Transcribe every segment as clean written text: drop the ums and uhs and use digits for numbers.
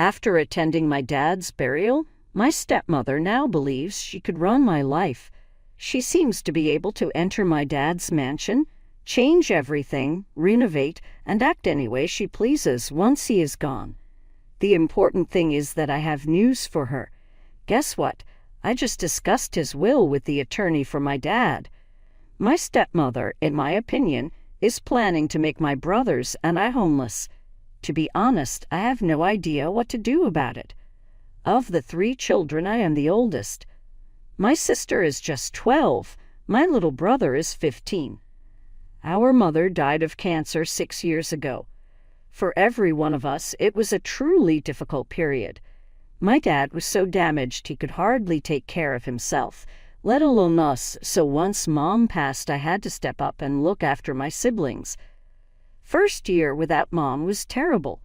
After attending my dad's burial, my stepmother now believes she could run my life. She seems to be able to enter my dad's mansion, change everything, renovate, and act any way she pleases once he is gone. The important thing is that I have news for her. Guess what? I just discussed his will with the attorney for my dad. My stepmother, in my opinion, is planning to make my brothers and I homeless. To be honest, I have no idea what to do about it. Of the 3 children, I am the oldest. My sister is just 12. My little brother is 15. Our mother died of cancer 6 years ago. For every one of us, it was a truly difficult period. My dad was so damaged he could hardly take care of himself, let alone us, so once Mom passed, I had to step up and look after my siblings. First year without Mom was terrible.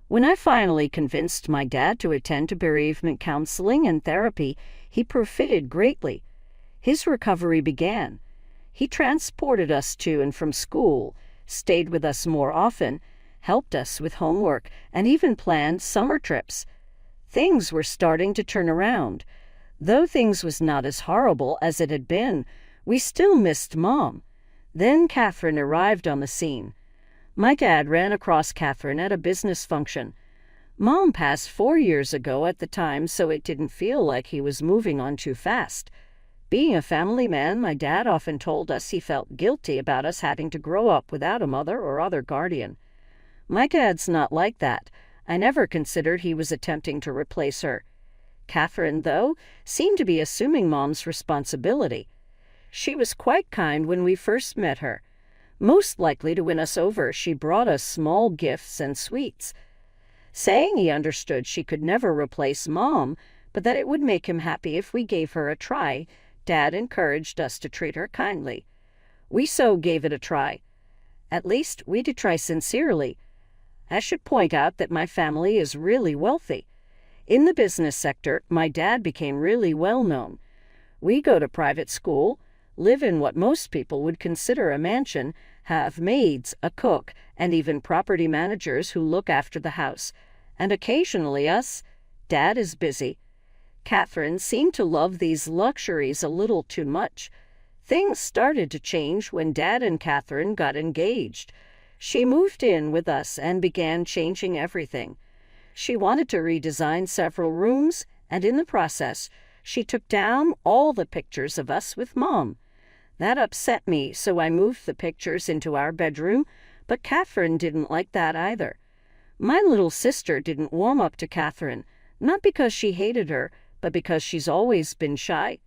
When I finally convinced my dad to attend to bereavement counseling and therapy, he profited greatly. His recovery began. He transported us to and from school, stayed with us more often, helped us with homework, and even planned summer trips. Things were starting to turn around. Though things was not as horrible as it had been, we still missed Mom. Then Catherine arrived on the scene. My dad ran across Catherine at a business function. Mom passed 4 years ago at the time, so it didn't feel like he was moving on too fast. Being a family man, my dad often told us he felt guilty about us having to grow up without a mother or other guardian. My dad's not like that. I never considered he was attempting to replace her. Catherine, though, seemed to be assuming Mom's responsibility. She was quite kind when we first met her. Most likely to win us over, she brought us small gifts and sweets, saying he understood she could never replace Mom, but that it would make him happy if we gave her a try. Dad encouraged us to treat her kindly. We so gave it a try. At least, we did try sincerely. I should point out that my family is really wealthy. In the business sector, my dad became really well known. We go to private school, live in what most people would consider a mansion, have maids, a cook, and even property managers who look after the house. And occasionally us. Dad is busy. Catherine seemed to love these luxuries a little too much. Things started to change when Dad and Catherine got engaged. She moved in with us and began changing everything. She wanted to redesign several rooms, and in the process, she took down all the pictures of us with Mom. That upset me, so I moved the pictures into our bedroom, but Catherine didn't like that either. My little sister didn't warm up to Catherine, not because she hated her, but because she's always been shy.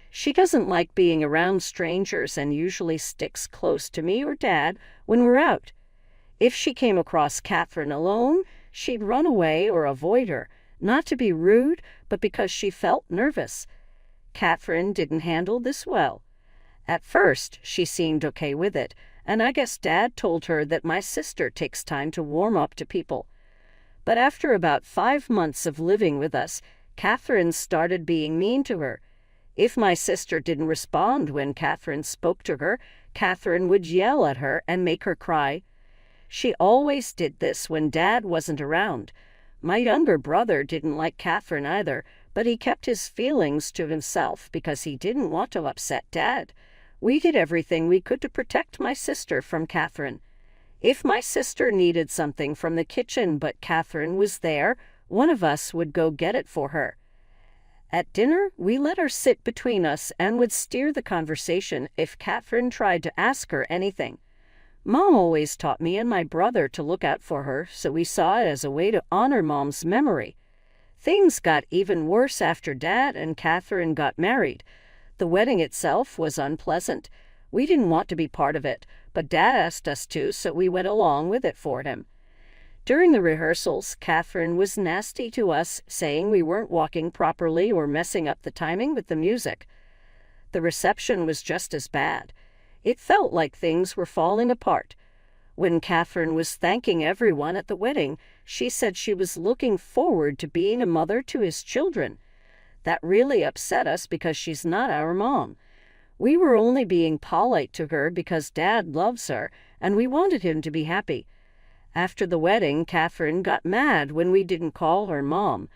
She doesn't like being around strangers and usually sticks close to me or Dad when we're out. If she came across Catherine alone, she'd run away or avoid her, not to be rude, but because she felt nervous. Catherine didn't handle this well. At first, she seemed okay with it, and I guess Dad told her that my sister takes time to warm up to people. But after about 5 months of living with us, Catherine started being mean to her. If my sister didn't respond when Catherine spoke to her, Catherine would yell at her and make her cry. She always did this when Dad wasn't around. My younger brother didn't like Catherine either, but he kept his feelings to himself because he didn't want to upset Dad. We did everything we could to protect my sister from Catherine. If my sister needed something from the kitchen but Catherine was there, one of us would go get it for her. At dinner, we let her sit between us and would steer the conversation if Catherine tried to ask her anything. Mom always taught me and my brother to look out for her, so we saw it as a way to honor Mom's memory. Things got even worse after Dad and Catherine got married. The wedding itself was unpleasant. We didn't want to be part of it, but Dad asked us to, so we went along with it for him. During the rehearsals, Catherine was nasty to us, saying we weren't walking properly or messing up the timing with the music. The reception was just as bad. It felt like things were falling apart. When Catherine was thanking everyone at the wedding, she said she was looking forward to being a mother to his children. That really upset us because she's not our mom. We were only being polite to her because Dad loves her, and we wanted him to be happy. After the wedding, Catherine got mad when we didn't call her Mom.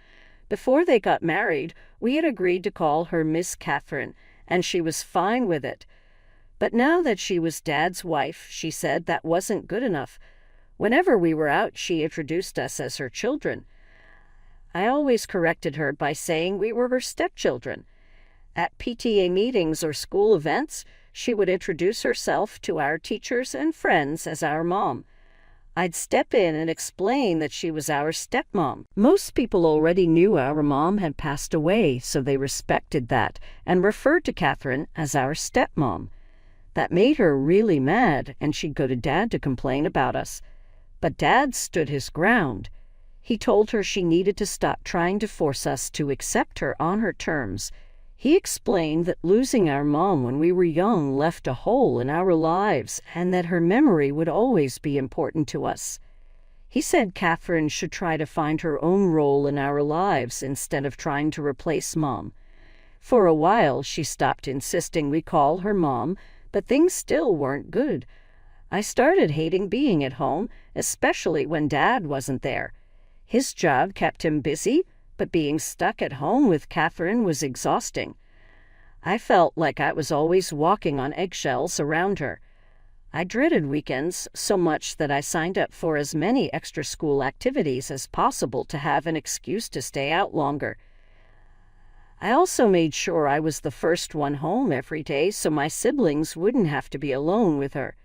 Before they got married, we had agreed to call her Miss Catherine, and she was fine with it. But now that she was Dad's wife, she said that wasn't good enough. Whenever we were out, she introduced us as her children. I always corrected her by saying we were her stepchildren. At PTA meetings or school events, she would introduce herself to our teachers and friends as our mom. I'd step in and explain that she was our stepmom. Most people already knew our mom had passed away, so they respected that and referred to Catherine as our stepmom. That made her really mad, and she'd go to Dad to complain about us. But Dad stood his ground. He told her she needed to stop trying to force us to accept her on her terms. He explained that losing our mom when we were young left a hole in our lives and that her memory would always be important to us. He said Catherine should try to find her own role in our lives instead of trying to replace Mom. For a while, she stopped insisting we call her Mom, but things still weren't good. I started hating being at home, especially when Dad wasn't there. His job kept him busy, but being stuck at home with Catherine was exhausting. I felt like I was always walking on eggshells around her. I dreaded weekends so much that I signed up for as many extra school activities as possible to have an excuse to stay out longer. I also made sure I was the first one home every day so my siblings wouldn't have to be alone with her.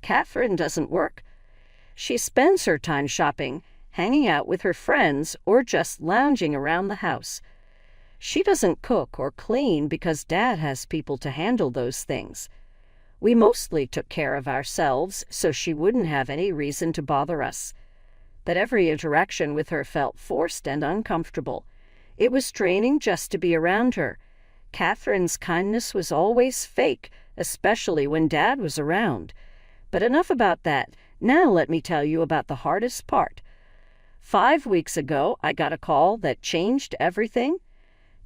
Catherine doesn't work. She spends her time shopping, hanging out with her friends, or just lounging around the house. She doesn't cook or clean because Dad has people to handle those things. We mostly took care of ourselves so she wouldn't have any reason to bother us. But every interaction with her felt forced and uncomfortable. It was draining just to be around her. Catherine's kindness was always fake, especially when Dad was around. But enough about that. Now let me tell you about the hardest part. 5 weeks ago, I got a call that changed everything.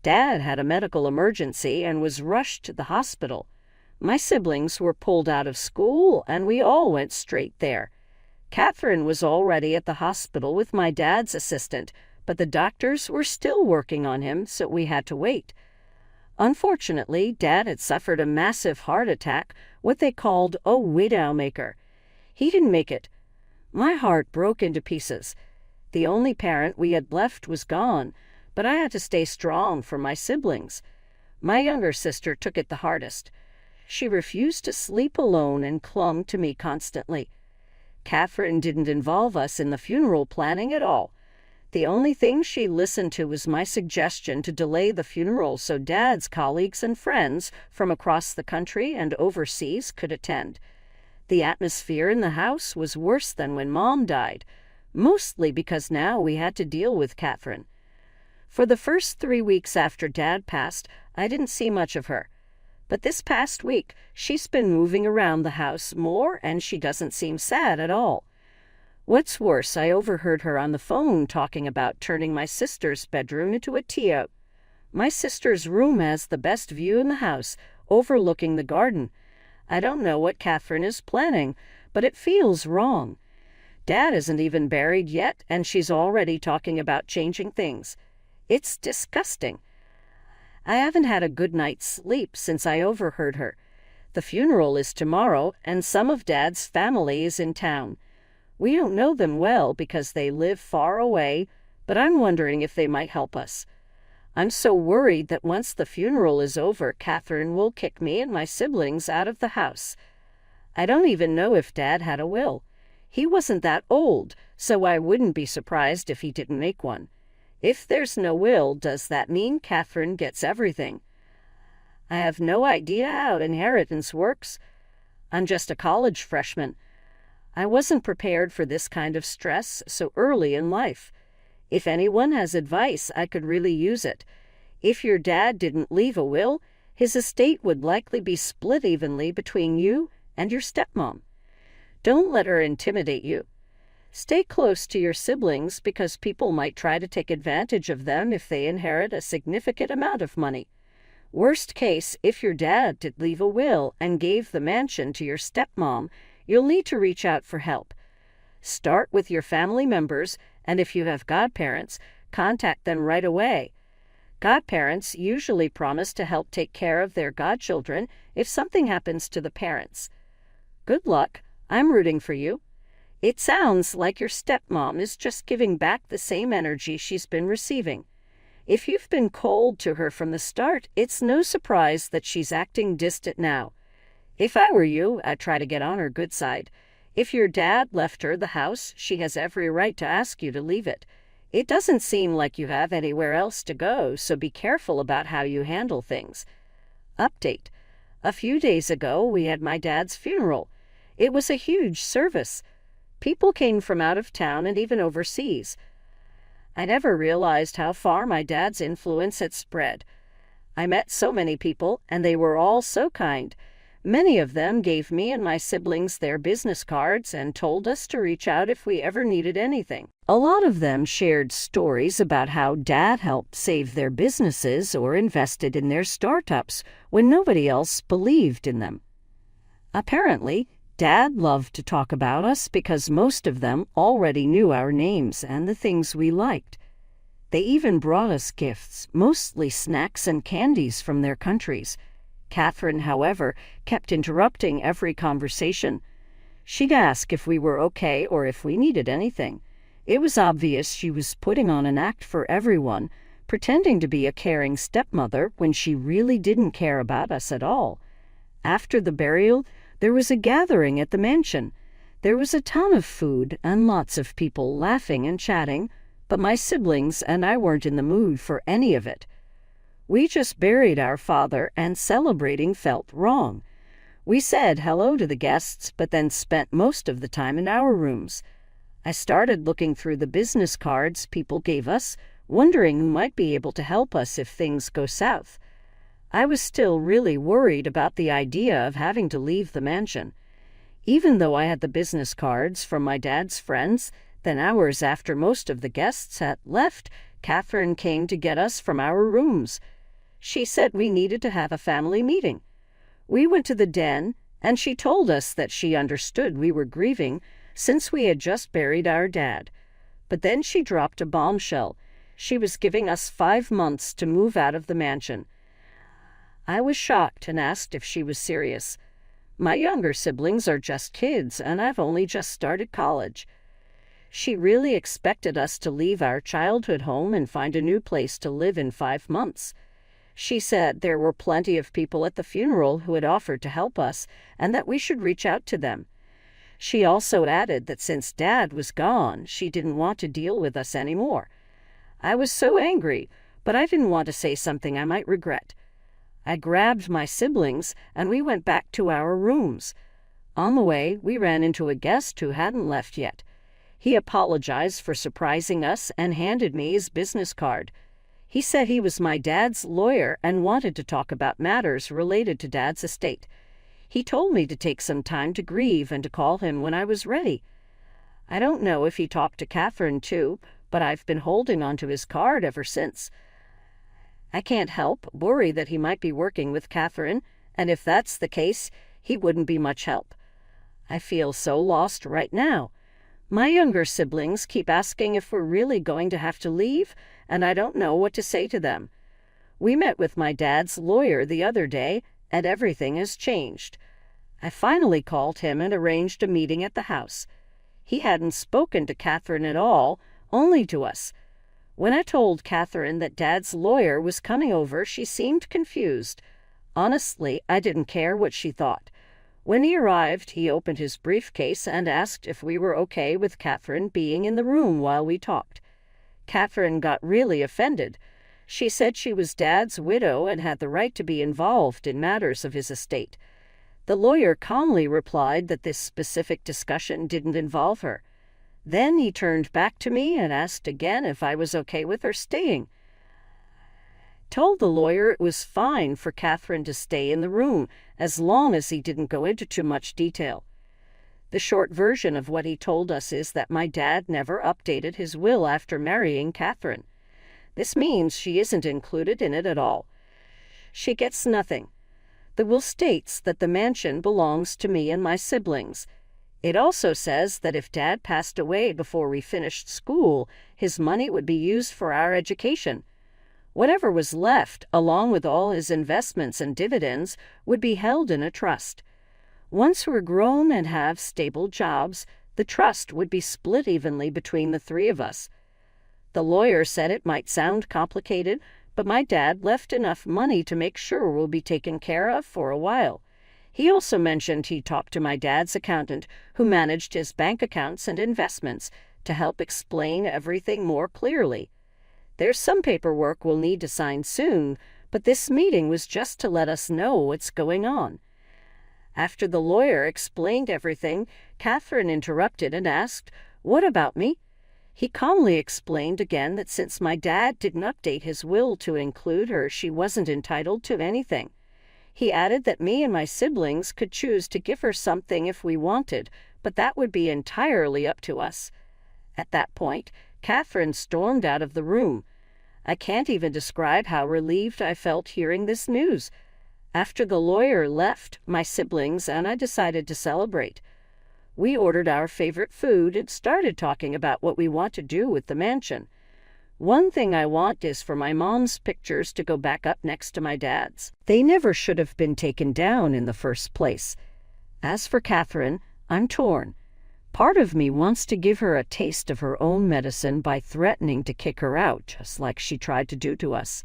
Dad had a medical emergency and was rushed to the hospital. My siblings were pulled out of school, and we all went straight there. Catherine was already at the hospital with my dad's assistant, but the doctors were still working on him, so we had to wait. Unfortunately, Dad had suffered a massive heart attack, what they called a widowmaker. He didn't make it. My heart broke into pieces. The only parent we had left was gone, but I had to stay strong for my siblings. My younger sister took it the hardest. She refused to sleep alone and clung to me constantly. Catherine didn't involve us in the funeral planning at all. The only thing she listened to was my suggestion to delay the funeral so Dad's colleagues and friends from across the country and overseas could attend. The atmosphere in the house was worse than when Mom died, mostly because now we had to deal with Catherine. For the first 3 weeks after Dad passed, I didn't see much of her. But this past week, she's been moving around the house more, and she doesn't seem sad at all. What's worse, I overheard her on the phone talking about turning my sister's bedroom into a tea-out. My sister's room has the best view in the house, overlooking the garden. I don't know what Catherine is planning, but it feels wrong. Dad isn't even buried yet, and she's already talking about changing things. It's disgusting. I haven't had a good night's sleep since I overheard her. The funeral is tomorrow, and some of Dad's family is in town. We don't know them well because they live far away, but I'm wondering if they might help us. I'm so worried that once the funeral is over, Catherine will kick me and my siblings out of the house. I don't even know if Dad had a will. He wasn't that old, so I wouldn't be surprised if he didn't make one. If there's no will, does that mean Catherine gets everything? I have no idea how inheritance works. I'm just a college freshman. I wasn't prepared for this kind of stress so early in life. If anyone has advice, I could really use it. If your dad didn't leave a will, his estate would likely be split evenly between you and your stepmom. Don't let her intimidate you. Stay close to your siblings because people might try to take advantage of them if they inherit a significant amount of money. Worst case, if your dad did leave a will and gave the mansion to your stepmom, you'll need to reach out for help. Start with your family members, and if you have godparents, contact them right away. Godparents usually promise to help take care of their godchildren if something happens to the parents. Good luck. I'm rooting for you. It sounds like your stepmom is just giving back the same energy she's been receiving. If you've been cold to her from the start, it's no surprise that she's acting distant now. If I were you, I'd try to get on her good side. If your dad left her the house, she has every right to ask you to leave it. It doesn't seem like you have anywhere else to go, so be careful about how you handle things. Update. A few days ago, we had my dad's funeral. It was a huge service. People came from out of town and even overseas. I never realized how far my dad's influence had spread. I met so many people, and they were all so kind. Many of them gave me and my siblings their business cards and told us to reach out if we ever needed anything. A lot of them shared stories about how Dad helped save their businesses or invested in their startups when nobody else believed in them. Apparently, Dad loved to talk about us because most of them already knew our names and the things we liked. They even brought us gifts, mostly snacks and candies from their countries. Catherine, however, kept interrupting every conversation. She'd ask if we were okay or if we needed anything. It was obvious she was putting on an act for everyone, pretending to be a caring stepmother when she really didn't care about us at all. After the burial, there was a gathering at the mansion. There was a ton of food and lots of people laughing and chatting, but my siblings and I weren't in the mood for any of it. We just buried our father, and celebrating felt wrong. We said hello to the guests, but then spent most of the time in our rooms. I started looking through the business cards people gave us, wondering who might be able to help us if things go south. I was still really worried about the idea of having to leave the mansion. Even though I had the business cards from my dad's friends, then hours after most of the guests had left, Catherine came to get us from our rooms. She said we needed to have a family meeting. We went to the den, and she told us that she understood we were grieving since we had just buried our dad. But then she dropped a bombshell. She was giving us 5 months to move out of the mansion. I was shocked and asked if she was serious. My younger siblings are just kids, and I've only just started college. She really expected us to leave our childhood home and find a new place to live in 5 months. She said there were plenty of people at the funeral who had offered to help us and that we should reach out to them. She also added that since Dad was gone, she didn't want to deal with us anymore. I was so angry, but I didn't want to say something I might regret. I grabbed my siblings and we went back to our rooms. On the way, we ran into a guest who hadn't left yet. He apologized for surprising us and handed me his business card. He said he was my dad's lawyer and wanted to talk about matters related to Dad's estate. He told me to take some time to grieve and to call him when I was ready. I don't know if he talked to Catherine too, but I've been holding onto his card ever since. I can't help worry that he might be working with Catherine, and if that's the case, he wouldn't be much help. I feel so lost right now. My younger siblings keep asking if we're really going to have to leave, and I don't know what to say to them. We met with my dad's lawyer the other day, and everything has changed. I finally called him and arranged a meeting at the house. He hadn't spoken to Catherine at all, only to us. When I told Catherine that Dad's lawyer was coming over, she seemed confused. Honestly, I didn't care what she thought. When he arrived, he opened his briefcase and asked if we were okay with Catherine being in the room while we talked. Catherine got really offended. She said she was Dad's widow and had the right to be involved in matters of his estate. The lawyer calmly replied that this specific discussion didn't involve her. Then he turned back to me and asked again if I was okay with her staying. Told the lawyer it was fine for Catherine to stay in the room as long as he didn't go into too much detail. The short version of what he told us is that my dad never updated his will after marrying Catherine. This means she isn't included in it at all. She gets nothing. The will states that the mansion belongs to me and my siblings. It also says that if Dad passed away before we finished school, his money would be used for our education. Whatever was left, along with all his investments and dividends, would be held in a trust. Once we're grown and have stable jobs, the trust would be split evenly between the three of us. The lawyer said it might sound complicated, but my dad left enough money to make sure we'll be taken care of for a while. He also mentioned he talked to my dad's accountant, who managed his bank accounts and investments, to help explain everything more clearly. There's some paperwork we'll need to sign soon, but this meeting was just to let us know what's going on. After the lawyer explained everything, Catherine interrupted and asked, "What about me?" He calmly explained again that since my dad didn't update his will to include her, she wasn't entitled to anything. He added that me and my siblings could choose to give her something if we wanted, but that would be entirely up to us. At that point, Catherine stormed out of the room. I can't even describe how relieved I felt hearing this news. After the lawyer left, my siblings and I decided to celebrate. We ordered our favorite food and started talking about what we want to do with the mansion. One thing I want is for my mom's pictures to go back up next to my dad's. They never should have been taken down in the first place. As for Catherine, I'm torn. Part of me wants to give her a taste of her own medicine by threatening to kick her out, just like she tried to do to us.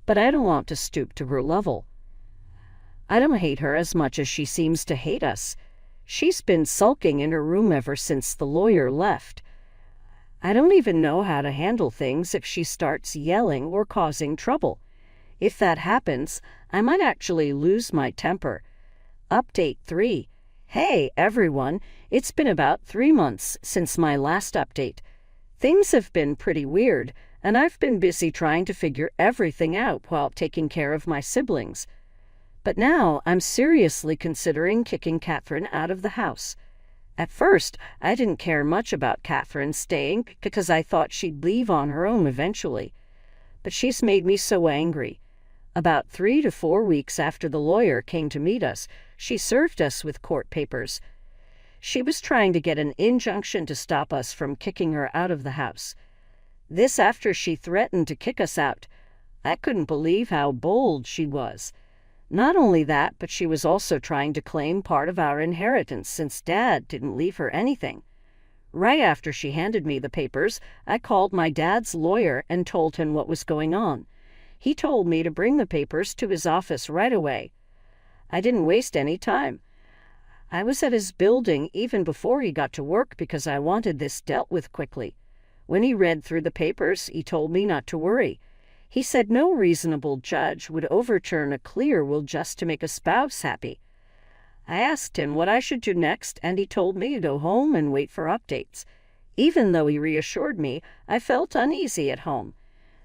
But I don't want to stoop to her level. I don't hate her as much as she seems to hate us. She's been sulking in her room ever since the lawyer left. I don't even know how to handle things if she starts yelling or causing trouble. If that happens, I might actually lose my temper. Update 3. Hey, everyone. It's been about 3 months since my last update. Things have been pretty weird, and I've been busy trying to figure everything out while taking care of my siblings. But now I'm seriously considering kicking Catherine out of the house. At first, I didn't care much about Catherine staying because I thought she'd leave on her own eventually. But she's made me so angry. About 3 to 4 weeks after the lawyer came to meet us, she served us with court papers. She was trying to get an injunction to stop us from kicking her out of the house. This after she threatened to kick us out. I couldn't believe how bold she was. Not only that, but she was also trying to claim part of our inheritance since Dad didn't leave her anything. Right after she handed me the papers, I called my dad's lawyer and told him what was going on. He told me to bring the papers to his office right away. I didn't waste any time. I was at his building even before he got to work because I wanted this dealt with quickly. When he read through the papers, he told me not to worry. He said no reasonable judge would overturn a clear will just to make a spouse happy. I asked him what I should do next, and he told me to go home and wait for updates. Even though he reassured me, I felt uneasy at home.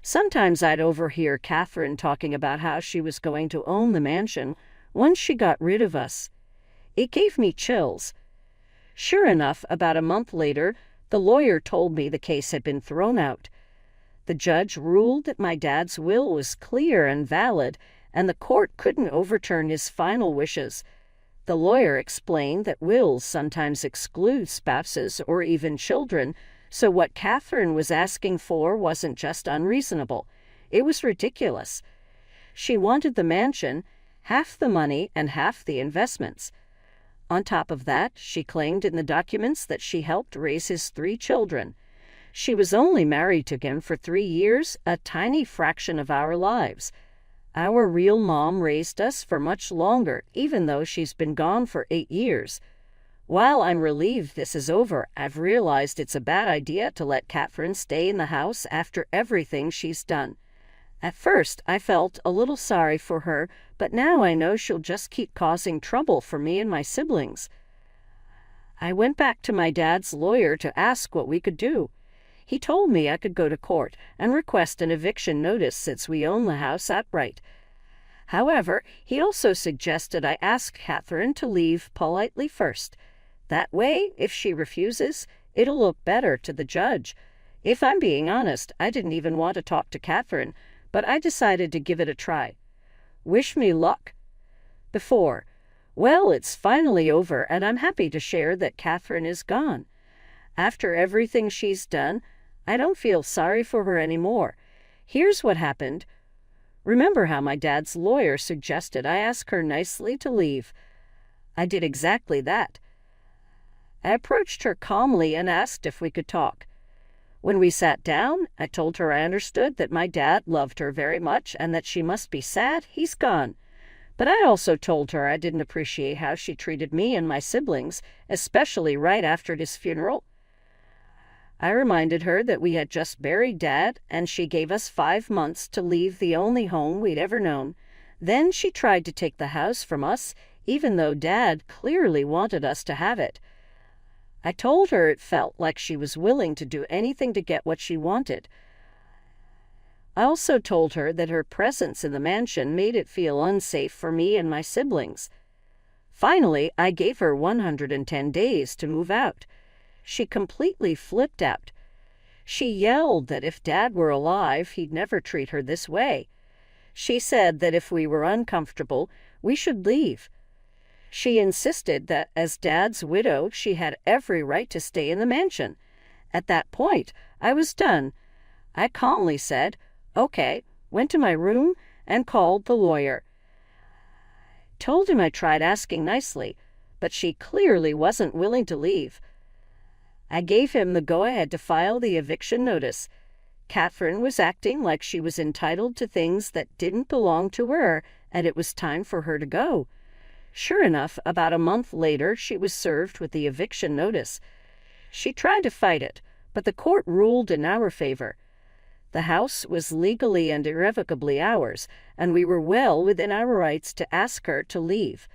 Sometimes I'd overhear Catherine talking about how she was going to own the mansion once she got rid of us. It gave me chills. Sure enough, about a month later, the lawyer told me the case had been thrown out. The judge ruled that my dad's will was clear and valid, and the court couldn't overturn his final wishes. The lawyer explained that wills sometimes exclude spouses or even children, so what Catherine was asking for wasn't just unreasonable. It was ridiculous. She wanted the mansion, half the money, and half the investments. On top of that, she claimed in the documents that she helped raise his 3 children. She was only married to him for 3 years, a tiny fraction of our lives. Our real mom raised us for much longer, even though she's been gone for 8 years. While I'm relieved this is over, I've realized it's a bad idea to let Catherine stay in the house after everything she's done. At first, I felt a little sorry for her, but now I know she'll just keep causing trouble for me and my siblings. I went back to my dad's lawyer to ask what we could do. He told me I could go to court and request an eviction notice since we own the house outright. However, he also suggested I ask Catherine to leave politely first. That way, if she refuses, it'll look better to the judge. If I'm being honest, I didn't even want to talk to Catherine, but I decided to give it a try. Wish me luck. Before, Well, it's finally over, and I'm happy to share that Catherine is gone. After everything she's done, I don't feel sorry for her anymore. Here's what happened. Remember how my dad's lawyer suggested I ask her nicely to leave? I did exactly that. I approached her calmly and asked if we could talk. When we sat down, I told her I understood that my dad loved her very much and that she must be sad he's gone. But I also told her I didn't appreciate how she treated me and my siblings, especially right after his funeral. I reminded her that we had just buried Dad, and she gave us 5 months to leave the only home we'd ever known. Then she tried to take the house from us, even though Dad clearly wanted us to have it. I told her it felt like she was willing to do anything to get what she wanted. I also told her that her presence in the mansion made it feel unsafe for me and my siblings. Finally, I gave her 110 days to move out. She completely flipped out. She yelled that if Dad were alive, he'd never treat her this way. She said that if we were uncomfortable, we should leave. She insisted that as Dad's widow, she had every right to stay in the mansion. At that point, I was done. I calmly said, "Okay," went to my room and called the lawyer. Told him I tried asking nicely, but she clearly wasn't willing to leave. I gave him the go-ahead to file the eviction notice. Catherine was acting like she was entitled to things that didn't belong to her, and it was time for her to go. Sure enough, about a month later, she was served with the eviction notice. She tried to fight it, but the court ruled in our favor. The house was legally and irrevocably ours, and we were well within our rights to ask her to leave.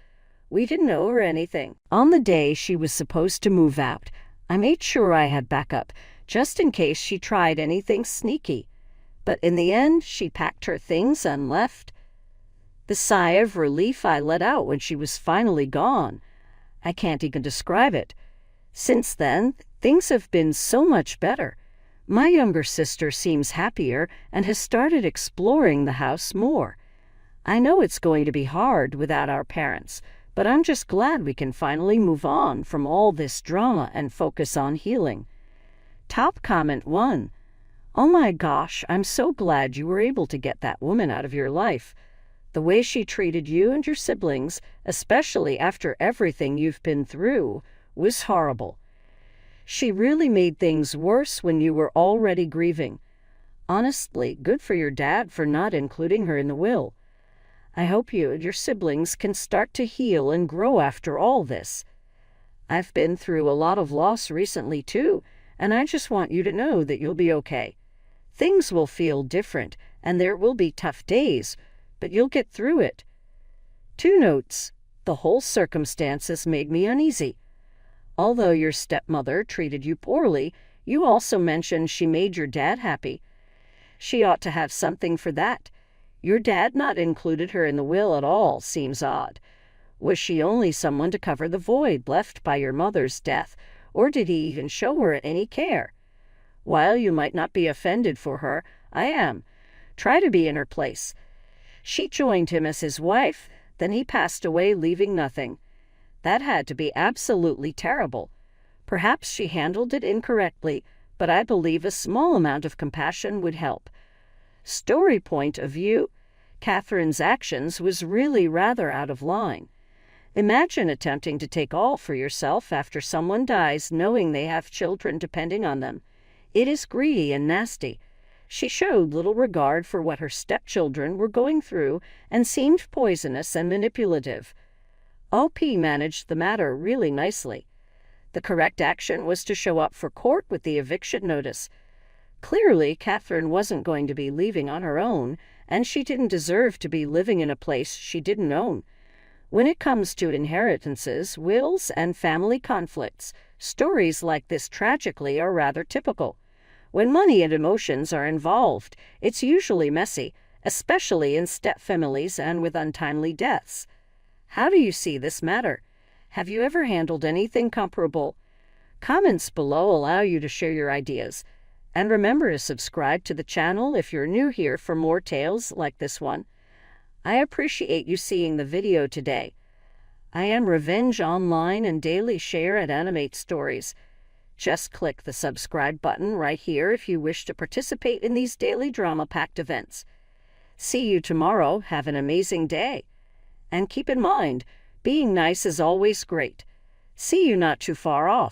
We didn't owe her anything. On the day she was supposed to move out, I made sure I had backup, just in case she tried anything sneaky. But in the end, she packed her things and left. The sigh of relief I let out when she was finally gone, I can't even describe it. Since then, things have been so much better. My younger sister seems happier and has started exploring the house more. I know it's going to be hard without our parents, but I'm just glad we can finally move on from all this drama and focus on healing. Top comment 1. Oh my gosh, I'm so glad you were able to get that woman out of your life. The way she treated you and your siblings, especially after everything you've been through, was horrible. She really made things worse when you were already grieving. Honestly, good for your dad for not including her in the will. I hope you and your siblings can start to heal and grow after all this. I've been through a lot of loss recently too, and I just want you to know that you'll be okay. Things will feel different, and there will be tough days, but you'll get through it. 2 notes. The whole circumstances made me uneasy. Although your stepmother treated you poorly, you also mentioned she made your dad happy. She ought to have something for that. Your dad not included her in the will at all seems odd. Was she only someone to cover the void left by your mother's death, or did he even show her any care? While you might not be offended for her, I am. Try to be in her place. She joined him as his wife, then he passed away leaving nothing. That had to be absolutely terrible. Perhaps she handled it incorrectly, but I believe a small amount of compassion would help. Story point of view, Catherine's actions was really rather out of line. Imagine attempting to take all for yourself after someone dies knowing they have children depending on them. It is greedy and nasty. She showed little regard for what her stepchildren were going through and seemed poisonous and manipulative. OP managed the matter really nicely. The correct action was to show up for court with the eviction notice. Clearly, Catherine wasn't going to be leaving on her own, and she didn't deserve to be living in a place she didn't own. When it comes to inheritances, wills, and family conflicts, stories like this tragically are rather typical. When money and emotions are involved, it's usually messy, especially in stepfamilies and with untimely deaths. How do you see this matter? Have you ever handled anything comparable? Comments below allow you to share your ideas. And remember to subscribe to the channel if you're new here for more tales like this one. I appreciate you seeing the video today. I am Revenge Online and daily share and animate stories. Just click the subscribe button right here if you wish to participate in these daily drama-packed events. See you tomorrow. Have an amazing day. And keep in mind, being nice is always great. See you not too far off.